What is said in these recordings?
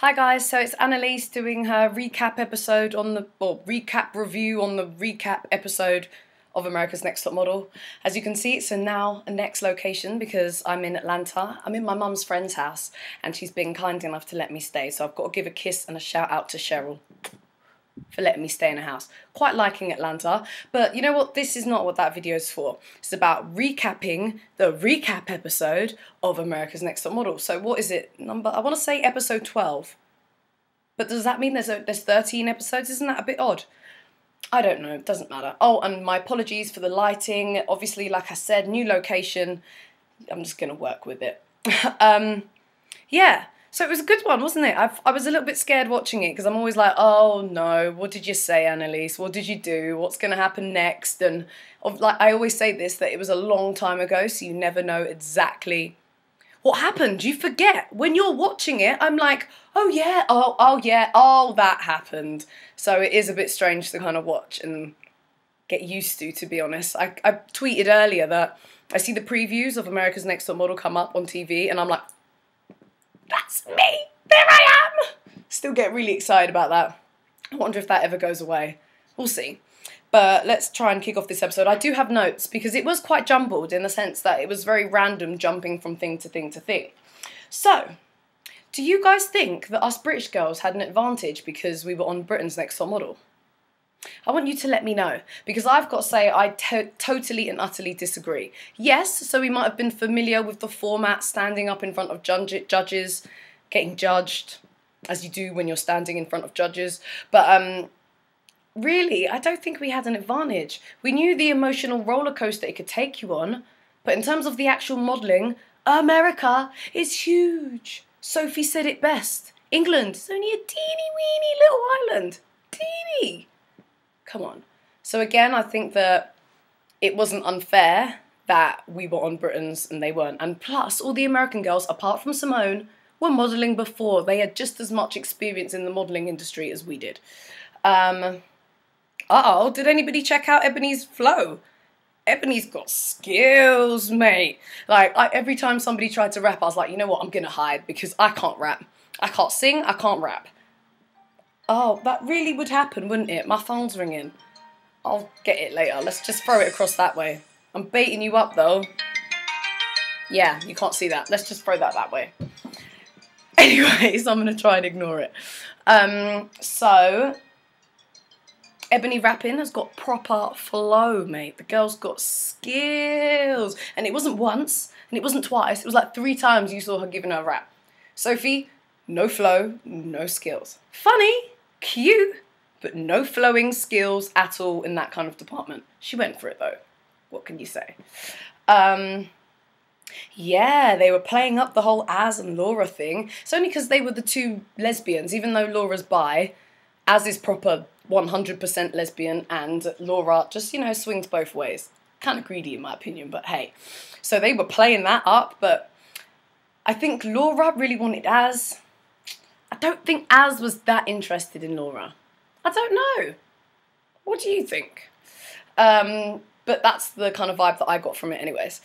Hi guys, so it's Annaliese doing her recap episode on the, or recap review on the recap episode of America's Next Top Model. As you can see, it's now a next location because I'm in Atlanta. I'm in my mum's friend's house and she's been kind enough to let me stay. So I've got to give a kiss and a shout out to Cheryl for letting me stay in a house. Quite liking Atlanta, but you know what? This is not what that video is for. It's about recapping the recap episode of America's Next Top Model. So what is it? I want to say episode 12. But does that mean there's 13 episodes? Isn't that a bit odd? I don't know, it doesn't matter. Oh, and my apologies for the lighting. Obviously, like I said, new location. I'm just going to work with it. Yeah. So it was a good one, wasn't it? I was a little bit scared watching it because I'm always like, oh no, what did you say, Annaliese? What did you do? What's going to happen next? And like I always say this, that it was a long time ago, so you never know exactly what happened. You forget. When you're watching it, I'm like, oh yeah, oh yeah, oh that happened. So it is a bit strange to kind of watch and get used to be honest. I tweeted earlier that I see the previews of America's Next Top Model come up on TV and I'm like, that's me! There I am! Still get really excited about that. I wonder if that ever goes away. We'll see. But let's try and kick off this episode. I do have notes because it was quite jumbled in the sense that it was very random, jumping from thing to thing to thing. So, do you guys think that us British girls had an advantage because we were on Britain's Next Top Model? I want you to let me know, because I've got to say I totally and utterly disagree. Yes, so we might have been familiar with the format, standing up in front of judges, getting judged, as you do when you're standing in front of judges, but really, I don't think we had an advantage. We knew the emotional roller coaster it could take you on, but in terms of the actual modelling, America is huge. Sophie said it best. England is only a teeny weeny little island. Teeny. Come on. So again, I think that it wasn't unfair that we were on Britain's and they weren't. And plus, all the American girls, apart from Simone, were modelling before. They had just as much experience in the modelling industry as we did. Uh-oh, did anybody check out Ebony's flow? Ebony's got skills, mate. Like, every time somebody tried to rap, I was like, you know what, I'm gonna hide because I can't rap. I can't sing, I can't rap. Oh, that really would happen, wouldn't it? My phone's ringing. I'll get it later. Let's just throw it across that way. I'm baiting you up, though. Yeah, you can't see that. Let's just throw that way. Anyways, I'm going to try and ignore it. So, Ebony rapping has got proper flow, mate. The girl's got skills. And it wasn't once, and it wasn't twice. It was like 3 times you saw her giving her a rap. Sophie, no flow, no skills. Funny. Cute, but no flowing skills at all in that kind of department. She went for it though. What can you say? Yeah, they were playing up the whole Az and Laura thing. It's only because they were the 2 lesbians, even though Laura's bi. Az is proper 100% lesbian and Laura just, you know, swings both ways. Kind of greedy in my opinion, but hey. So they were playing that up, but I think Laura really wanted Az. I don't think Az was that interested in Laura. I don't know. What do you think? But that's the kind of vibe that I got from it anyways.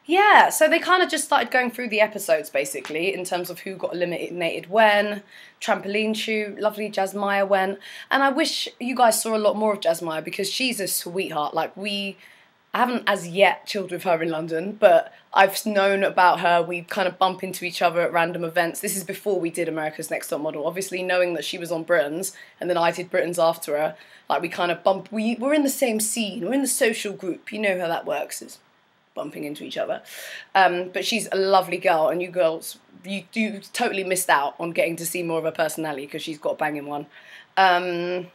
Yeah, so they kind of just started going through the episodes basically in terms of who got eliminated when. Trampoline shoot, lovely Jasmine went. And I wish you guys saw a lot more of Jasmine because she's a sweetheart. Like I haven't as yet chilled with her in London, but I've known about her. We kind of bump into each other at random events. This is before we did America's Next Top Model. Obviously, knowing that she was on Britain's, and then I did Britain's after her, like we kind of bumped. We're in the same scene. We're in the social group. You know how that works, is bumping into each other. But she's a lovely girl, and you girls, you totally missed out on getting to see more of her personality because she's got a banging one. The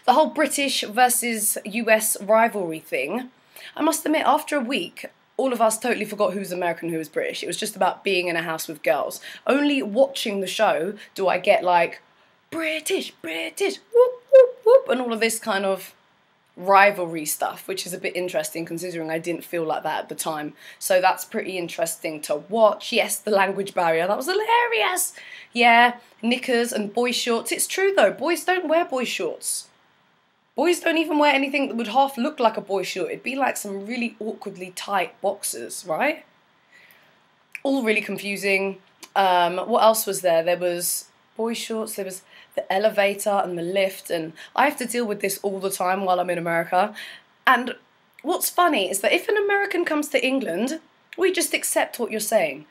whole British versus US rivalry thing. I must admit, after a week, all of us totally forgot who was American, who was British. It was just about being in a house with girls. Only watching the show do I get like, British, British, whoop, whoop, whoop, and all of this kind of rivalry stuff, which is a bit interesting considering I didn't feel like that at the time. So that's pretty interesting to watch. Yes, the language barrier, that was hilarious. Yeah, knickers and boy shorts. It's true though, boys don't wear boy shorts. Boys don't even wear anything that would half look like a boy short. It'd be like some really awkwardly tight boxers, right? All really confusing. What else was there? There was boy shorts, there was the elevator and the lift, and I have to deal with this all the time while I'm in America. And what's funny is that if an American comes to England, we just accept what you're saying.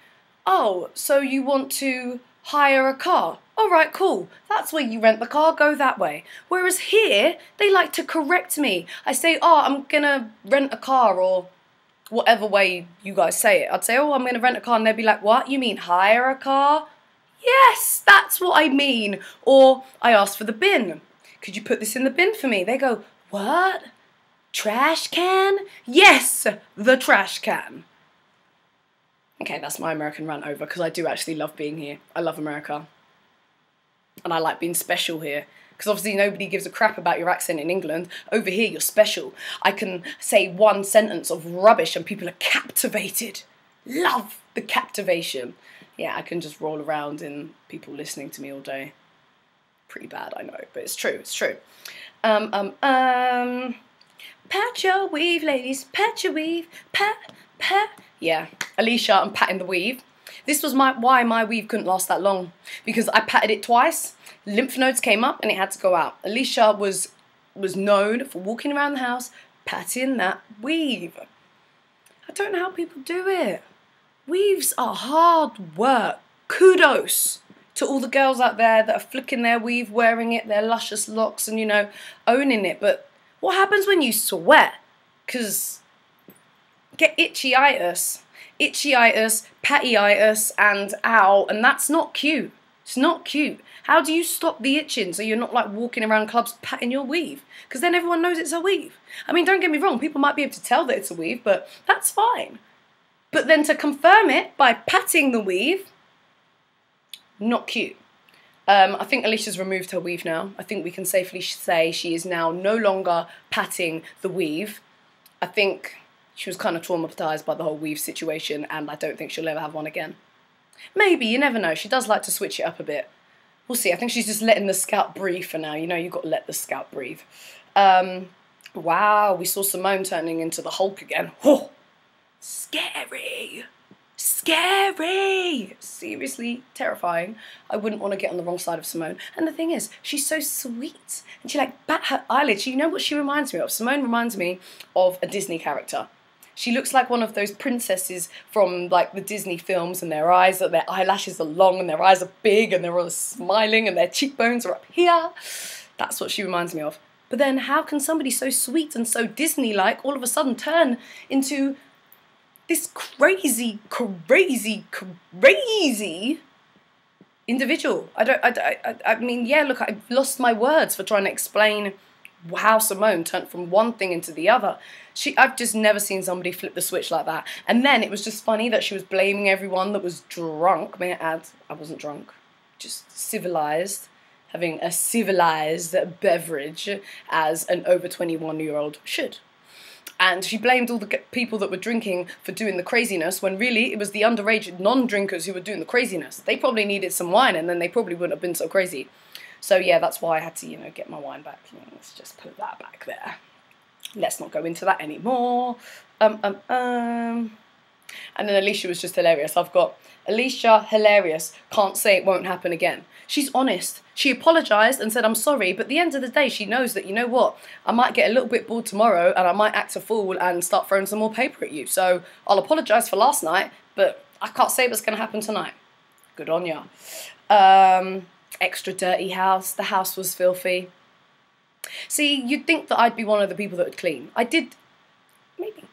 Oh, so you want to hire a car? All right, cool. That's where you rent the car, go that way. Whereas here, they like to correct me. I say, oh, I'm gonna rent a car, or whatever way you guys say it. I'd say, oh, I'm gonna rent a car, and they'd be like, what? You mean hire a car? Yes, that's what I mean. Or I ask for the bin. Could you put this in the bin for me? They go, what? Trash can? Yes, the trash can. Okay, that's my American rant over, because I do actually love being here. I love America. And I like being special here. Because obviously nobody gives a crap about your accent in England. Over here, you're special. I can say one sentence of rubbish and people are captivated. Love the captivation. Yeah, I can just roll around and people listening to me all day. Pretty bad, I know, but it's true, it's true. Pat your weave, ladies, pat your weave, pat. Yeah, Alicia, I'm patting the weave. This was why my weave couldn't last that long, because I patted it twice, lymph nodes came up and it had to go out. Alicia was known for walking around the house patting that weave. I don't know how people do it. Weaves are hard work. Kudos to all the girls out there that are flicking their weave, wearing it, their luscious locks, and, you know, owning it. But what happens when you sweat? Because get itchy-itis, pattyitis, and ow, and that's not cute. It's not cute. How do you stop the itching so you're not like walking around clubs patting your weave? Because then everyone knows it's a weave. I mean, don't get me wrong, people might be able to tell that it's a weave, but that's fine. But then to confirm it by patting the weave, not cute. I think Alicia's removed her weave now. I think we can safely say she is now no longer patting the weave. I think she was kind of traumatised by the whole weave situation, and I don't think she'll ever have one again. Maybe, you never know. She does like to switch it up a bit. We'll see. I think she's just letting the scalp breathe for now. You know, you've got to let the scalp breathe. Wow, we saw Simone turning into the Hulk again. Oh, scary. Scary. Seriously, terrifying. I wouldn't want to get on the wrong side of Simone. And the thing is, she's so sweet. And she like bat her eyelids. You know what she reminds me of? Simone reminds me of a Disney character. She looks like one of those princesses from like the Disney films, and their eyelashes are long and their eyes are big and they're all smiling and their cheekbones are up here. That's what she reminds me of. But then how can somebody so sweet and so Disney-like all of a sudden turn into this crazy individual? I mean, yeah, look, I've lost my words for trying to explain how Simone turned from one thing into the other. I've just never seen somebody flip the switch like that. And then it was just funny that she was blaming everyone that was drunk. May I add, I wasn't drunk, just civilized, having a civilized beverage as an over 21-year-old should. And she blamed all the people that were drinking for doing the craziness, when really it was the underage non-drinkers who were doing the craziness. They probably needed some wine, and then they probably wouldn't have been so crazy. So yeah, that's why I had to, you know, get my wine back. You know, let's just put that back there. Let's not go into that anymore. And then Alicia was just hilarious. I've got Alicia, hilarious, can't say it won't happen again. She's honest. She apologised and said, I'm sorry, but at the end of the day, she knows that, you know what, I might get a little bit bored tomorrow and I might act a fool and start throwing some more paper at you. So I'll apologise for last night, but I can't say what's going to happen tonight. Good on ya. Extra dirty house. The house was filthy. See, you'd think that I'd be one of the people that would clean. I did, maybe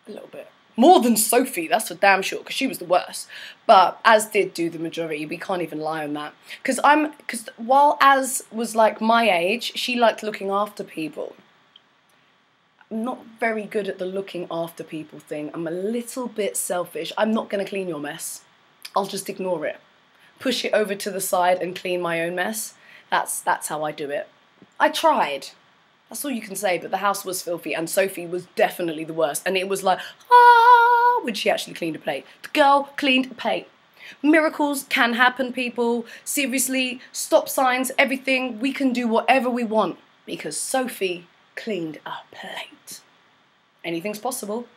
a little bit. More than Sophie, that's for damn sure, because she was the worst. But Az did do the majority. We can't even lie on that. Because while Az was like my age, she liked looking after people. I'm not very good at the looking after people thing. I'm a little bit selfish. I'm not going to clean your mess. I'll just ignore it. Push it over to the side and clean my own mess. That's how I do it. I tried. That's all you can say, but the house was filthy, and Sophie was definitely the worst. And it was like, ah, when she actually cleaned a plate. The girl cleaned a plate. Miracles can happen, people. Seriously, stop signs, everything. We can do whatever we want because Sophie cleaned a plate. Anything's possible.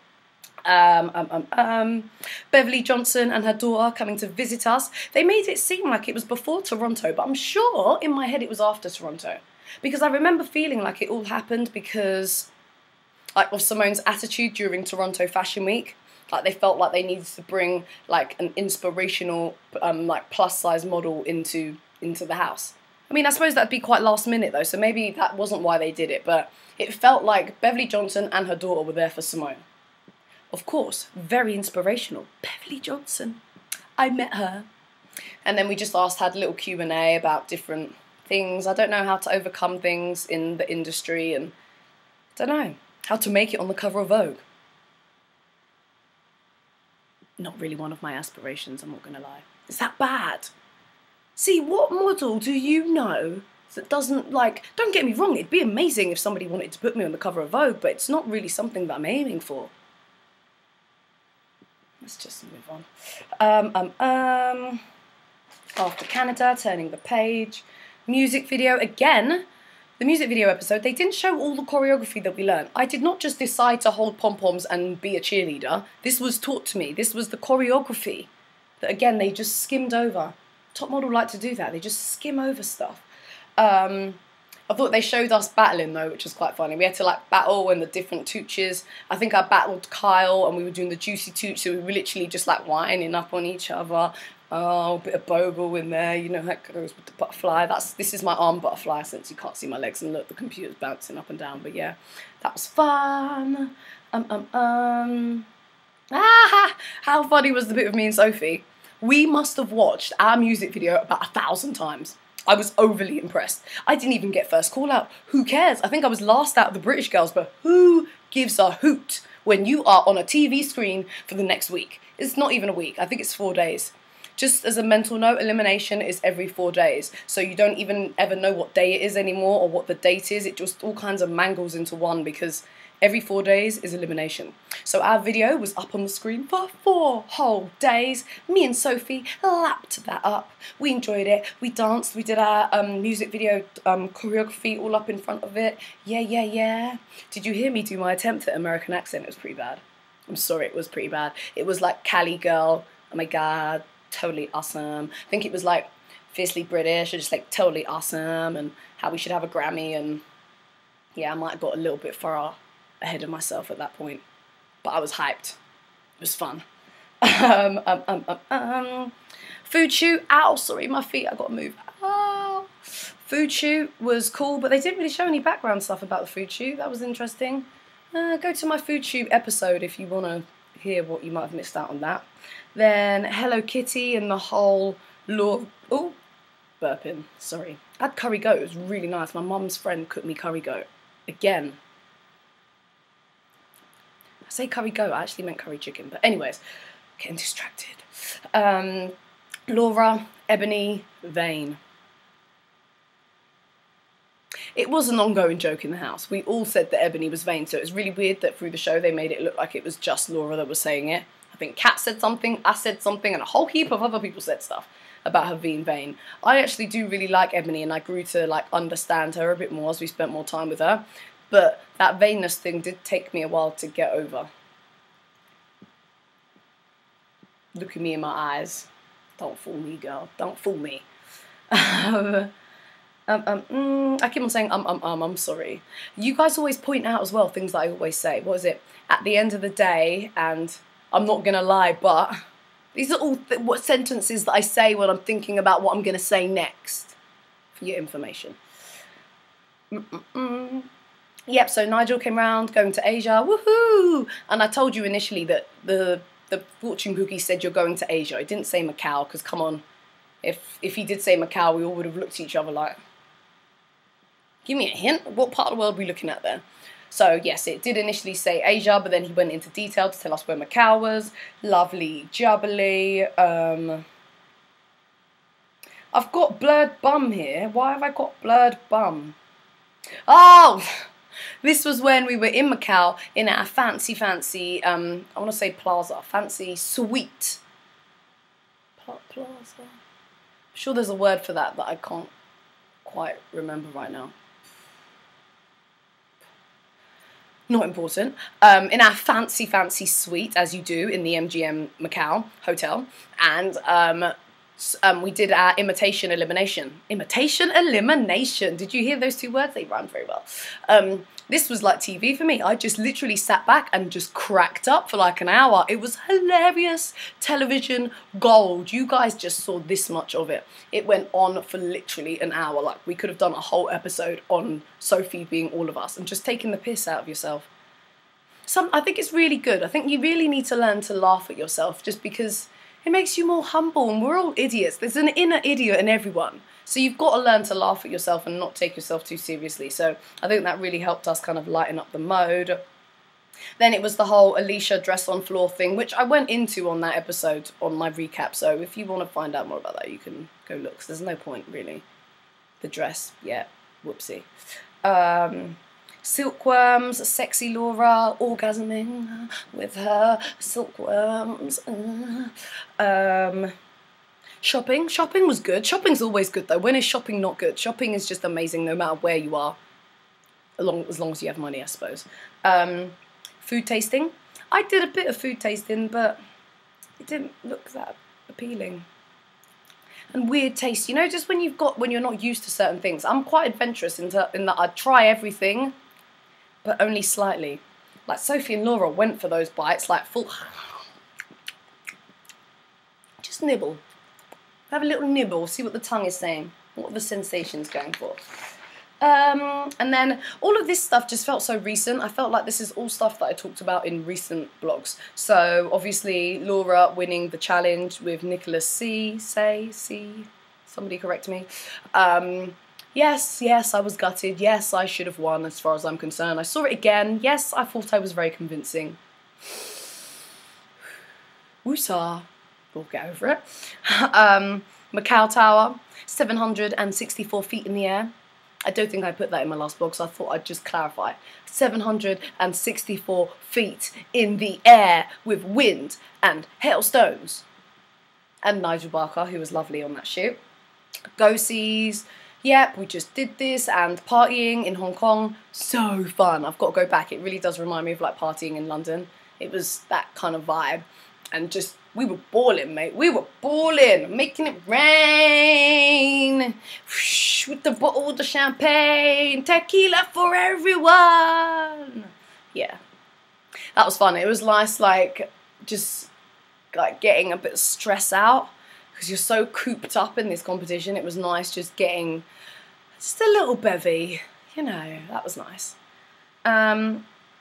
Beverly Johnson and her daughter coming to visit us. They made it seem like it was before Toronto, but I'm sure in my head it was after Toronto. Because I remember feeling like it all happened because like of Simone's attitude during Toronto Fashion Week. Like they felt like they needed to bring like an inspirational like plus size model into the house. I mean, I suppose that'd be quite last minute though, so maybe that wasn't why they did it, but it felt like Beverly Johnson and her daughter were there for Simone. Of course, very inspirational. Beverly Johnson. I met her. And then we just had a little Q&A about different things. I don't know how to overcome things in the industry and I don't know how to make it on the cover of Vogue. Not really one of my aspirations, I'm not going to lie. Is that bad? See, what model do you know that doesn't, like, don't get me wrong, it'd be amazing if somebody wanted to put me on the cover of Vogue, but it's not really something that I'm aiming for. Let's just move on. After Canada, turning the page. Music video, again, the music video episode, they didn't show all the choreography that we learned. I did not just decide to hold pom-poms and be a cheerleader. This was taught to me. This was the choreography that, again, they just skimmed over. Top model like to do that. They just skim over stuff. I thought they showed us battling though, which was quite funny. We had to like battle in the different tooches. I think I battled Kyle and we were doing the juicy tooch, so we were literally just like winding up on each other. Oh, a bit of bogle in there, you know how it goes with the butterfly. This is my arm butterfly since you can't see my legs and look, the computer's bouncing up and down. But yeah, that was fun. How funny was the bit of me and Sophie? We must have watched our music video about 1,000 times. I was overly impressed. I didn't even get first call out. Who cares? I think I was last out of the British girls, but who gives a hoot when you are on a TV screen for the next week? It's not even a week. I think it's 4 days. Just as a mental note, Elimination is every 4 days. So you don't even ever know what day it is anymore or what the date is. It just all kinds of mangles into one because every 4 days is Elimination. So our video was up on the screen for 4 whole days. Me and Sophie lapped that up. We enjoyed it. We danced. We did our music video choreography all up in front of it. Yeah. Did you hear me do my attempt at American accent? It was pretty bad. I'm sorry, it was pretty bad. It was like Cali girl. Oh my God, totally awesome. I think it was like fiercely British or just like totally awesome and how we should have a Grammy. And yeah, I might have got a little bit far ahead of myself at that point, but I was hyped. It was fun. Food shoot. Ow, sorry, my feet. I got to move. Ow. Food shoot was cool, but they didn't really show any background stuff about the food shoot. That was interesting. Go to my food shoot episode if you want to hear what you might have missed out on that. Then Hello Kitty and the whole law. Oh, burping. Sorry. I had curry goat. It was really nice. My mum's friend cooked me curry goat. Again. I say curry goat, I actually meant curry chicken. But anyways, getting distracted. Laura, Ebony, Vane. It was an ongoing joke in the house. We all said that Ebony was Vane, so it was really weird that through the show they made it look like it was just Laura that was saying it. I think Kat said something, I said something, and a whole heap of other people said stuff about her being Vane. I actually do really like Ebony, and I grew to like understand her a bit more as we spent more time with her. But that vainness thing did take me a while to get over. Look at me in my eyes. Don't fool me, girl. Don't fool me. I keep on saying I'm sorry. You guys always point out as well things that I always say. What is it? At the end of the day, and I'm not gonna lie, but these are all what sentences that I say when I'm thinking about what I'm gonna say next. For your information. Yep, so Nigel came round, going to Asia, woohoo! And I told you initially that the fortune cookie said you're going to Asia. It didn't say Macau, because come on, if he did say Macau, we all would have looked at each other like, give me a hint, what part of the world are we looking at there? So yes, it did initially say Asia, but then he went into detail to tell us where Macau was. Lovely jubbly. I've got blurred bum here. Why have I got blurred bum? Oh! This was when we were in Macau in our fancy, I want to say plaza, fancy suite. Plaza? I'm sure there's a word for that I can't quite remember right now. not important, in our fancy suite, as you do in the MGM Macau hotel, and we did our imitation elimination. Imitation elimination. Did you hear those two words? They rhyme very well. This was like TV for me. I just literally sat back and just cracked up for like an hour. It was hilarious. Television gold. You guys just saw this much of it. It went on for literally an hour. Like, we could have done a whole episode on Sophie being all of us and just taking the piss out of yourself. I think it's really good. I think you really need to learn to laugh at yourself, just because it makes you more humble, and we're all idiots. There's an inner idiot in everyone. So you've got to learn to laugh at yourself and not take yourself too seriously. So I think that really helped us kind of lighten up the mode. Then it was the whole Alicia dress on floor thing, which I went into on that episode on my recap. So if you want to find out more about that, you can go look, 'cause there's no point really. The dress, yeah, whoopsie. Silkworms, sexy Laura, orgasming with her silkworms. Shopping was good. Shopping's always good though. When is shopping not good? Shopping is just amazing no matter where you are, as long as you have money, I suppose. Food tasting. I did a bit of food tasting, but it didn't look that appealing. And weird taste, you know, just when you're not used to certain things. I'm quite adventurous in that I try everything, but only slightly. Like Sophie and Laura went for those bites, like full. Just nibble. Have a little nibble, see what the tongue is saying, what are the sensations going for. And then all of this stuff just felt so recent. I felt like this is all stuff that I talked about in recent blogs. So obviously Laura winning the challenge with Nicholas C. Somebody correct me. Yes, I was gutted. Yes, I should have won as far as I'm concerned. I saw it again. Yes, I thought I was very convincing. Woosah. We'll get over it. Macau Tower, 764 feet in the air. I don't think I put that in my last blog, so I thought I'd just clarify. 764 feet in the air with wind and hailstones. And Nigel Barker, who was lovely on that shoot. Go-sees. Yep, we just did this, and partying in Hong Kong. So fun. I've got to go back. It really does remind me of like partying in London. It was that kind of vibe. And just, we were balling, mate. We were balling, making it rain. With the bottle of champagne, tequila for everyone. Yeah, that was fun. It was nice, like, just like getting a bit stressed out because you're so cooped up in this competition. It was nice just getting just a little bevy, you know. That was nice.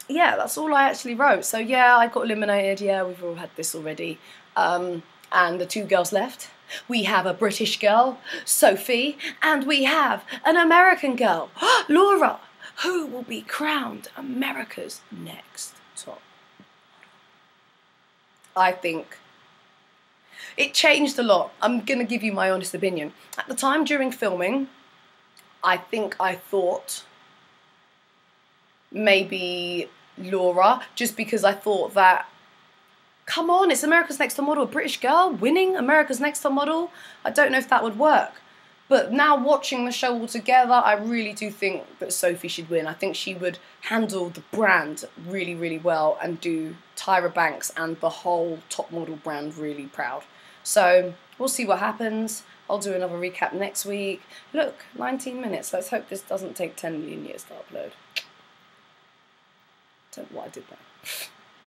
Yeah, that's all I actually wrote. So yeah, I got eliminated. Yeah, we've all had this already. And the two girls left. We have a British girl, Sophie, and we have an American girl, Laura, who will be crowned America's next top. I think it changed a lot. I'm going to give you my honest opinion. At the time during filming, I think I thought maybe Laura, just because I thought that, come on, it's America's Next Top Model, a British girl winning America's Next Top Model. I don't know if that would work. But now watching the show all together, I really do think that Sophie should win. I think she would handle the brand really, really well and do Tyra Banks and the whole Top Model brand really proud. So we'll see what happens. I'll do another recap next week. Look, 19 minutes. Let's hope this doesn't take 10 million years to upload. Don't know why I did that.